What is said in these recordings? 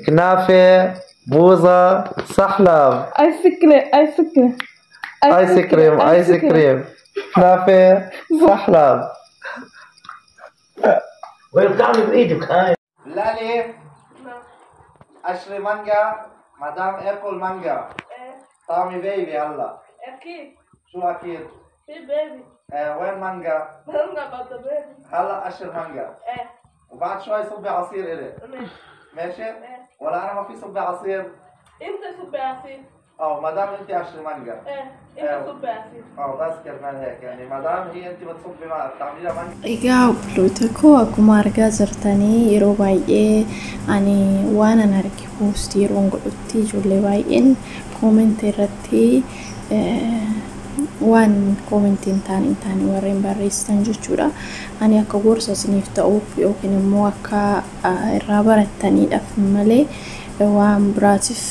كنافة موزة سحلب آيس كريم كنافة سحلب وين بتعمل بإيدك هاي؟ لالي أشري مانجا مدام أكل مانجا طعمي بيبي هلا أكيد شو أكيد؟ في بيبي وين مانجا؟ بعد بيبي هلا أشرب مانجا وبعد شوي صبي عصير إلي ماشي؟ ولا أنا ما في صبي عصير؟ أنت صبي عصير ما دام أنت أشري مانجا أنت صبي عصير بس كرمال هيك يعني ما دام هي أنت بتصبي ما بتعملي لها مانجا Egaa obboloota akkuma argaa jirtanii yeroo baay'ee ani waan an arge poostii yeroon godhutti ijoollee baay'een koomentii irratti waan koomentiin taane warreen barreessitan jechuudha. Ani akka gorsa isiniif ta'uuf yookiin immoo akka irraa barattaniidhaaf malee waan biraatiif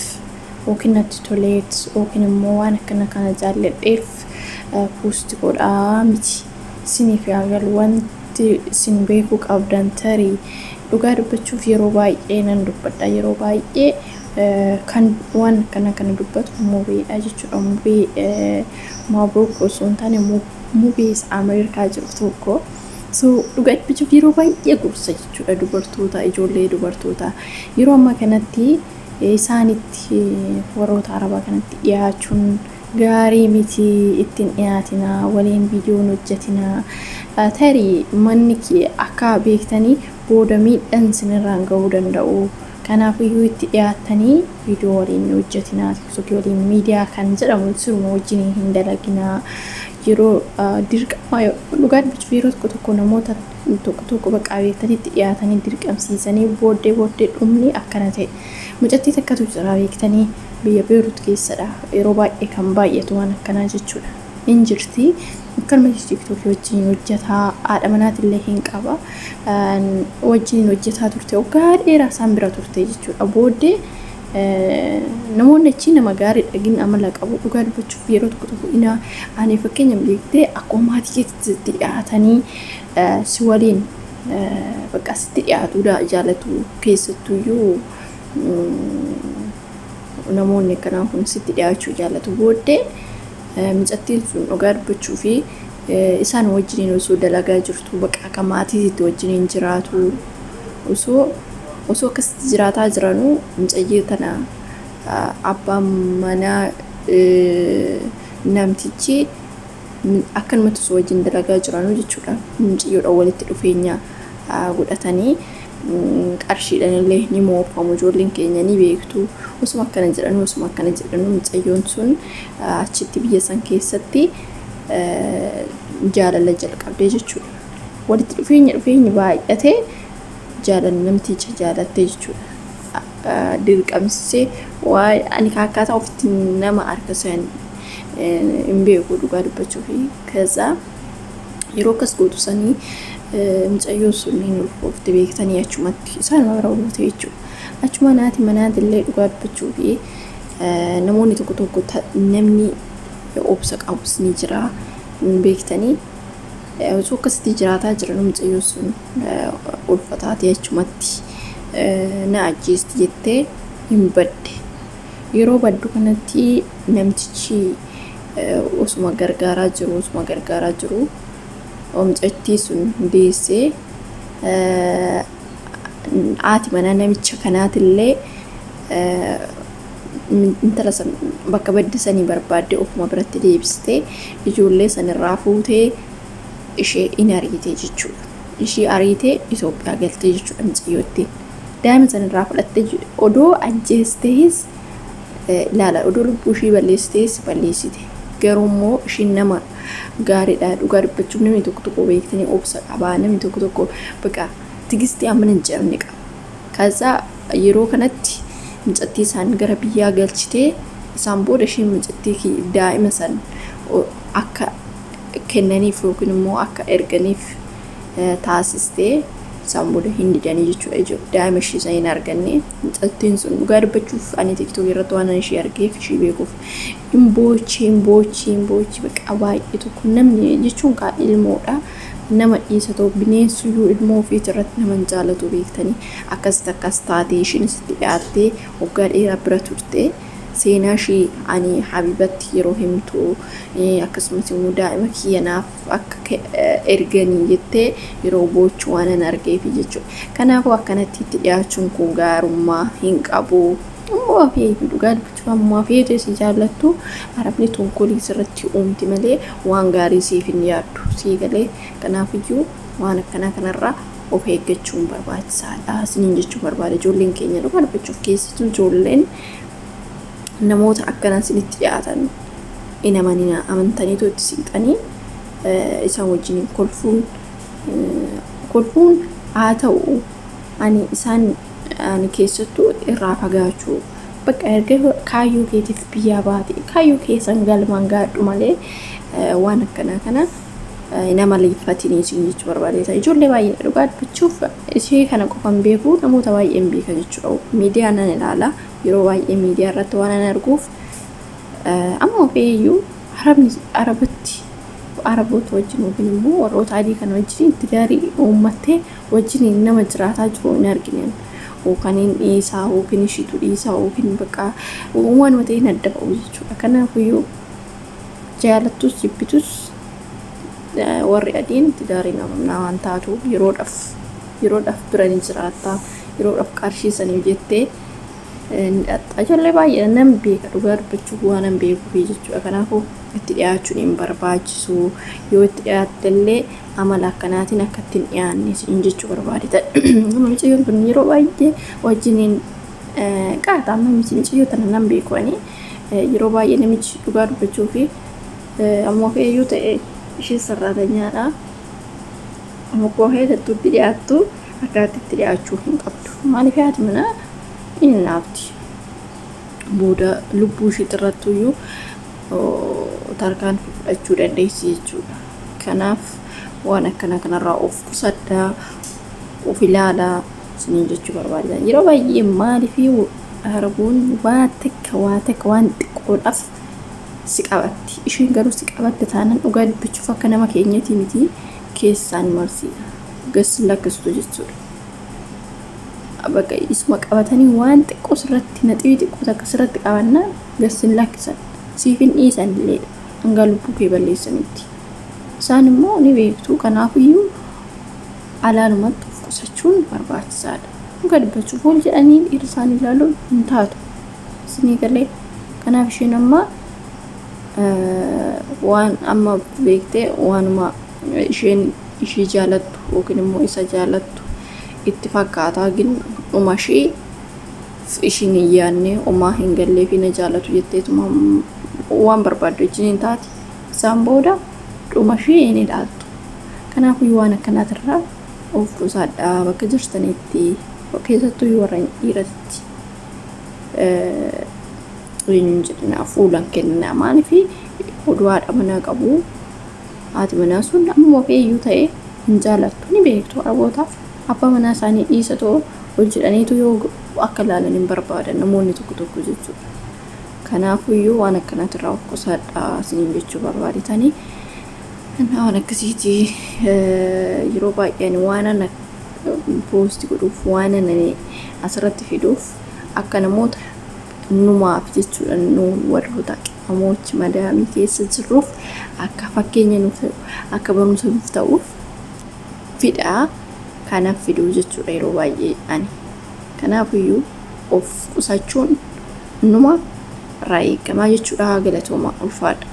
yookiin natti toleet yookiin immoo waan akkana kana jaalladheef poostii godhaa miti. Isiniif yaagalu wanti isin beekuu qabdan tarii dhugaa dubbachuuf yeroo baay'ee nan dubbadha yeroo baay'ee kan waan kana dubbatu muubeedha jechuudha. Muubee Maabrook osoo hin taane muubee Ameerikaa jiru tokko so dhugaa dubbachuuf yeroo baay'ee gorsa jechuudha dubartoota ijoollee dubartoota yeroo ammaa kanatti isaanitti warroota arabaa kanatti dhiyaachuun gaarii miti ittiin dhiyaatina waliin viidiyoon hojjetina tarii manni akka beektanii booda miidhaan sinirraan ga'uu danda'u. Kanaafuu itti dhiyaatanii viidiyoo waliin hojjetina tiktookii waliin miidiyaa kan jedhamu siruma wajjin hin dalaginaa yeroo dirqama dhugaa dubbachuuf yeroo tokko namoota tokko bakka beektanitti dhiyaatanii dirqamsiisanii booddee dhumni akkana ta'e mucattii takkatu jira beektanii biyya Beerut keessadha yeroo baay'ee kan baay'atu waan akkanaa jechuudha. Injirti akkanuma tiktookii wajjin hojjetaa haadha manaatillee hin qaba wajjin hojjetaa turte waggaa dheeraa isaan bira turte jechuudha. Booddee namoonni achi nama gaarii dhagin amala qabu dhugaa dubbachuuf yeroo tokko ani fakkeenya beektee akkuma maatii keessatti dhiyaatanii si waliin bakka sitti dhiyaatuudha jaalatu keessattuyyuu namoonni akkanaa kun sitti dhiyaachuu jaalatu. Booddee mucattiin sun dhugaa dubbachuu fi isaan wajjiniin osoo dalagaa jirtu bakka akka maatiitti wajjiniin jiraatu osoo akkasitti jiraataa jiranuu mucayyee tana abbaan manaa namtichi akkanumatti osoo wajjin dalagaa jiranuu jechuudha. Mucayyoodhaan walitti dhufeenya godhatanii qarshiidhaan illee ni moofamu ijoolleen keenya ni beektu osuma akkana jedhanu mucayyoon sun achitti biyya san keessatti jaalala jalqabdee jechuudha. Walitti dhufeenyi baay'ate jaalala namticha jaalattee jechuudha. Dirqamsee waa'ee ani akkaataa ofitti nama harkisaan hin beeku dhugaa dubbachuuf kaza yeroo akkas gootu sanii mucayyoo sun hin ulfoofte beektanii achumatti isaan warra ulfoofte jechuudha. Achuma naati manaatillee dhugaa dubbachuuf namoonni tokko namni obsa qabus ni jira beektanii osoo akkasitti jiraataa jiran mucayyoo sun ulfataatee achumatti na ajjeesti jettee hin badde. Yeroo baddu kanatti namtichi osuma gargaaraa jiru mucattii sun deessee haati manaa namicha kanaatillee intala san bakka baddisanii barbaadde ofuma biratti deebistee ijoollee sanirraa fuutee ishee in ariitee jechuudha. Ishee ariitee Itoophiyaa galtee jechuudha mucayyootti. Daa'ima sanirraa fudhattee odoo ajjeestees ilaala odoo lubbuu ishee balleessitees balleessite. Garuu immoo isheen nama gaariidha dhugaa dubbachuuf namni tokko beektanii obsa qabaa namni tokko bakka tigistii amma hin jedhamne qaba. Kaza yeroo kanatti mucattii isaan gara biyyaa galchitee isaan booda isheen mucattii daa'ima san akka kennaniif yookiin immoo akka erganiif taasistee isaan booda hin didanii jechuudha. Daa'ima ishee san hin arganne mucattiin sun dhugaa dubbachuuf ani tiktookii irratti waan ishee argeef ishee beekuuf hin boochi bakka baay'ee tokko namni jechuun kaa ilmoodha nama dhiisatoo bineensuyyuu ilmoo ofiit irratti nama hin jaalatu beektanii akkasitti akkas taatee ishiin isitti dhiyaattee waggaa dheeraa bira turte seenaa ishii ani Habibatti yeroo himtu akkasumas immoo daa'ima kiyyanaaf akka erganii jettee yeroo boochuu waan an argeefi jechuudha. Kanaafuu akkanatti itti dhiyaachuun kun gaarummaa hin qabu. Ammoo fi dhugaa dubbachuu ammoo fi si jaallattu arabni tonkolii sirratti uumti malee waan gaarii siif hin yaaddu sii galee. Kanaafiyyuu waan akkanaa kanarraa of eeggachuun barbaachisaadha. Isiniin jechuu barbaada ijoolleen keenya dhugaa dubbachuuf keessattuu ijoolleen namoota akkanaa isinitti dhiyaatan in amanina amantaniitu itti siqanii isaan wajjin kolfuun haa ta'u ani isaan ani keessattuu irraa fagaachuu bakka erga kaayyoo keetiif biyyaa baate kaayyoo keessan galmaan gaadhu malee waan akkanaa kana nama leeffatanii isin jechuu barbaadeta. Ijoollee baay'ee dhugaa dubbachuuf ishee kana qofan beeku namoota baay'een beeka jechuudha. Miidiyaa nan ilaala yeroo baay'ee miidiyaa irratti waan an arguuf ammoo feeyyuu araboota wajjin yookiin immoo warroota adii kana wajjin itti gaarii uummattee wajjin nama jiraataa jiru hin argine. Yookaan dhiisaa yookiin ishiitu dhiisaa yookiin bakka waan ta'een adda ba'u jechuudha. Kanaafiyyuu jaalattus jibbitus warri adiin itti gaarii nama waan taatu yeroodhaaf bira ni jiraata yeroodhaaf qarshii sanii jettee ijoollee baay'ee nam beeka dhugaa dubbachuuf waan an beekuuf jechuudha. Kanaafuu itti dhiyaachuun hin barbaachisu. Yoo itti dhiyaattellee amala akkanaatiin akka ittiin dhiyaanne isin jechuu barbaadeta. Mucayyoon kun yeroo baay'ee wajjiniin qaaxaa mucayyoo tana nan beekanii yeroo baay'ee namichi dhugaa dubbachuu fi ammoo feeyyuu ta'e ishee sararaanyaadha. Ammoo koohee itti dhiyaattu akkaatti itti dhiyaachuu hin qabdu. Maaliif haati manaa inni naafti booda lubbuu ishee irrattuyyuu tarkaan fudhachuu dandeessi jechuudha. Kanaaf waan akkana kanarraa of qusaddaa of ilaalaa isiniin jechuu barbaada. Yeroo baay'ee maaliif arabuun waa takka waan xiqqoodhaaf si qabatti. Isheen garuu si qabatte taanaan dhugaa dubbachuuf akka nama keenyatti miti keessaan marsiidha. Gassi lakkistu jechuudha. Bakka isuma qabatanii waan xiqqoo sirratti naxii xiqqoo takka sirratti qabannaan gassi lakkisan. Siifin dhiisan illee hanga lubbuu kee balleessanitti. Isaan immoo ni beektu. Kanaafiyyuu alaalumatti of qusachuun barbaachisaadha. Dhugaa dubbachuuf ol jedhanii dhiira isaanii ilaaluun hin taatu. Isinii galee kanaaf isheen amma waan amma beektee waanuma isheen ishii jaalattu yookiin immoo isa jaalattu itti fakkaataa gin umashii ishiin hin yaadne umaa hin gallee fi na jaalatu jetteetuma waan barbaaddu wajjin taati. Isaan booda umashii hin ilaaltu. Kanaafuu waan akkanaatirraa of qusadhaa bakka jirtanitti keessattuu warra dhiiratti jedhina fuulan kennaa maaliif oduu haadha manaa qabu haati manaa sun ammoo feeyyuu ta'e hin jaalattu ni beektu. Arabootaaf abbaa manaa isaanii dhiisatoo ol jedhaniitu yoo akka ilaalan hin barbaadan namoonni tokko jechuudha. Kanaafiyyuu waan akkanaatirraa of qusadhaa isiniin jechuu barbaadetanii waan akkasiiti. Yeroo baay'een waan ana poosti godhuuf waan ana asirratti fiduuf akka namoota numaaf jechuudha nu warroota qaamochi madaamii keessa jirruuf akka fakkeenya nuuf ta'u akka barumsa nuuf ta'uuf fidhaa kanaaf fiduu jechuudha yeroo baay'ee ani. Kanaafiyyuu of qusachuun numa irraa eegamaa jechuudha. Galatooma ulfaadha.